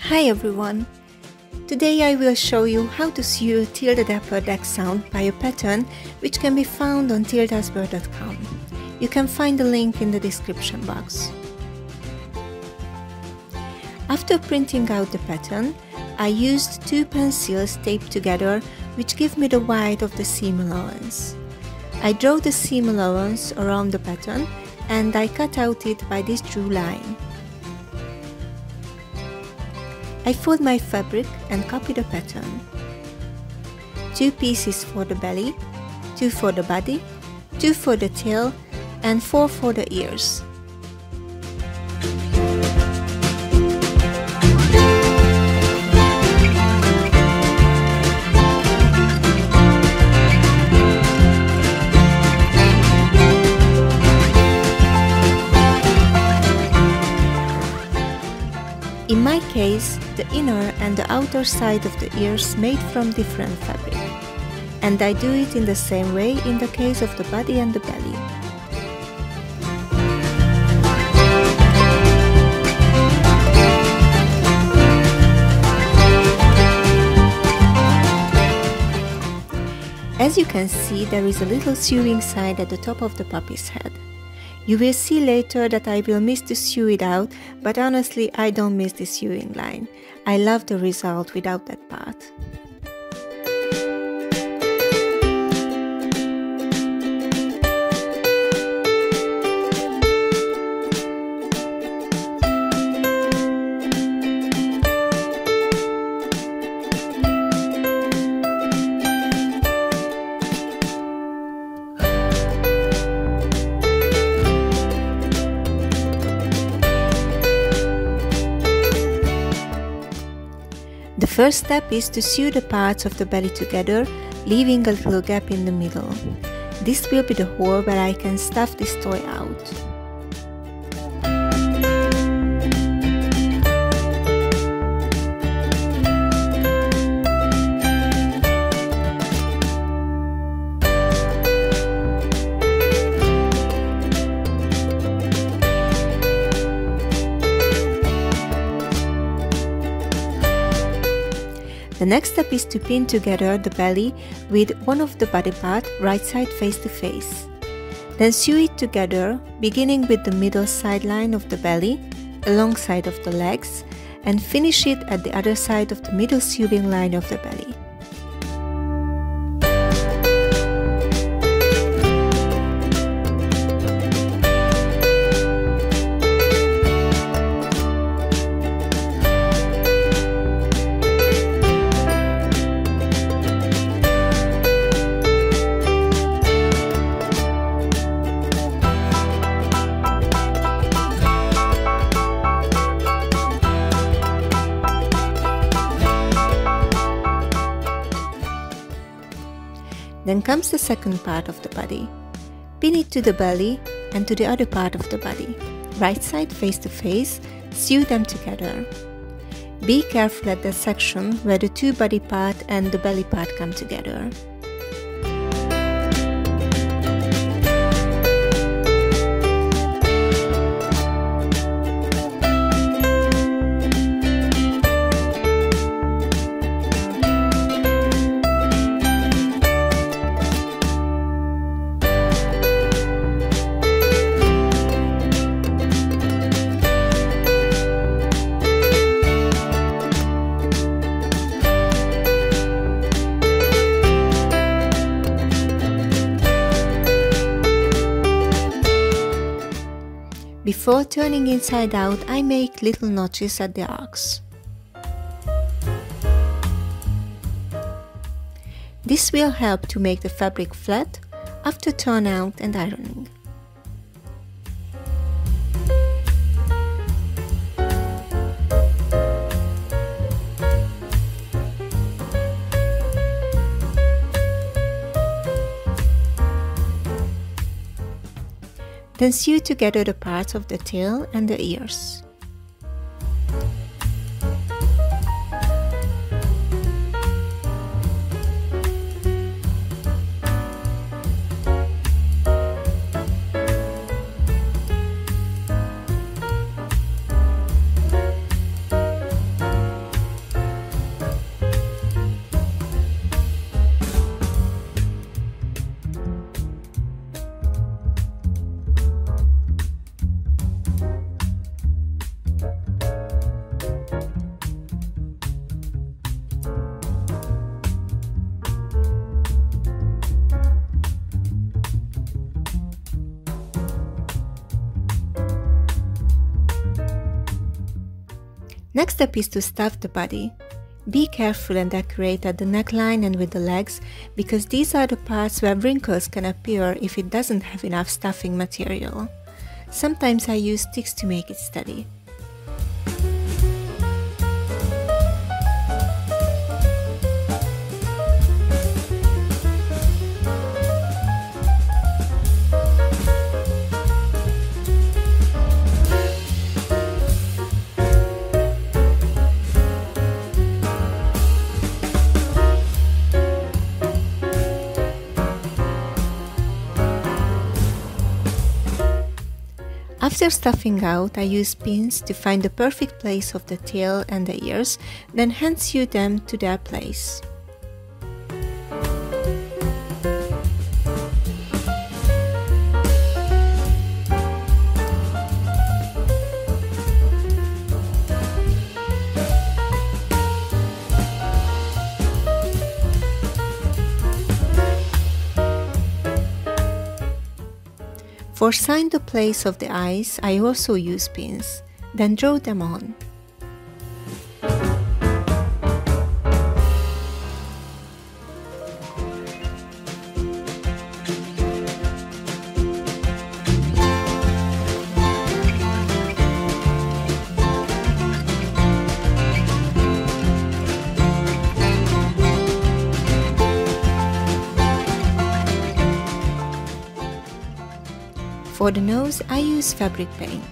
Hi everyone! Today I will show you how to sew Tilda Dapper Dachshund by a pattern which can be found on tildasbird.com. You can find the link in the description box. After printing out the pattern, I used two pencils taped together which give me the width of the seam allowance. I draw the seam allowance around the pattern and I cut out it by this drew line. I fold my fabric and copy the pattern. 2 pieces for the belly, 2 for the body, 2 for the tail, and 4 for the ears. In my case, the inner and the outer side of the ears made from different fabric, and I do it in the same way in the case of the body and the belly. As you can see, there is a little sewing side at the top of the puppy's head. You will see later that I will miss to sew it out, but honestly I don't miss the sewing line. I love the result without that part. The first step is to sew the parts of the belly together, leaving a little gap in the middle. This will be the hole where I can stuff this toy out. The next step is to pin together the belly with one of the body part right side face to face. Then sew it together, beginning with the middle sideline of the belly, alongside of the legs, and finish it at the other side of the middle sewing line of the belly. Then comes the second part of the body. Pin it to the belly and to the other part of the body. Right side face to face, sew them together. Be careful at the section where the two body part and the belly part come together. Before turning inside out, I make little notches at the arcs. This will help to make the fabric flat after turn out and ironing. Then sew together the parts of the tail and the ears. Next step is to stuff the body. Be careful and accurate at the neckline and with the legs, because these are the parts where wrinkles can appear if it doesn't have enough stuffing material. Sometimes I use sticks to make it steady. After stuffing out, I use pins to find the perfect place of the tail and the ears, then hand sew them to their place. For sign the place of the eyes, I also use pins, then draw them on. For the nose, I use fabric paint.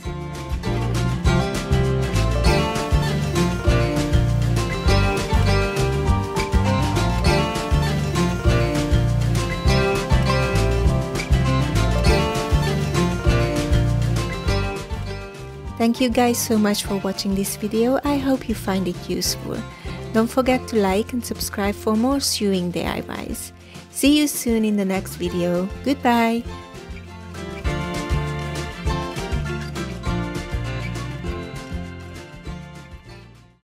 Thank you guys so much for watching this video. I hope you find it useful. Don't forget to like and subscribe for more sewing DIYs. See you soon in the next video. Goodbye!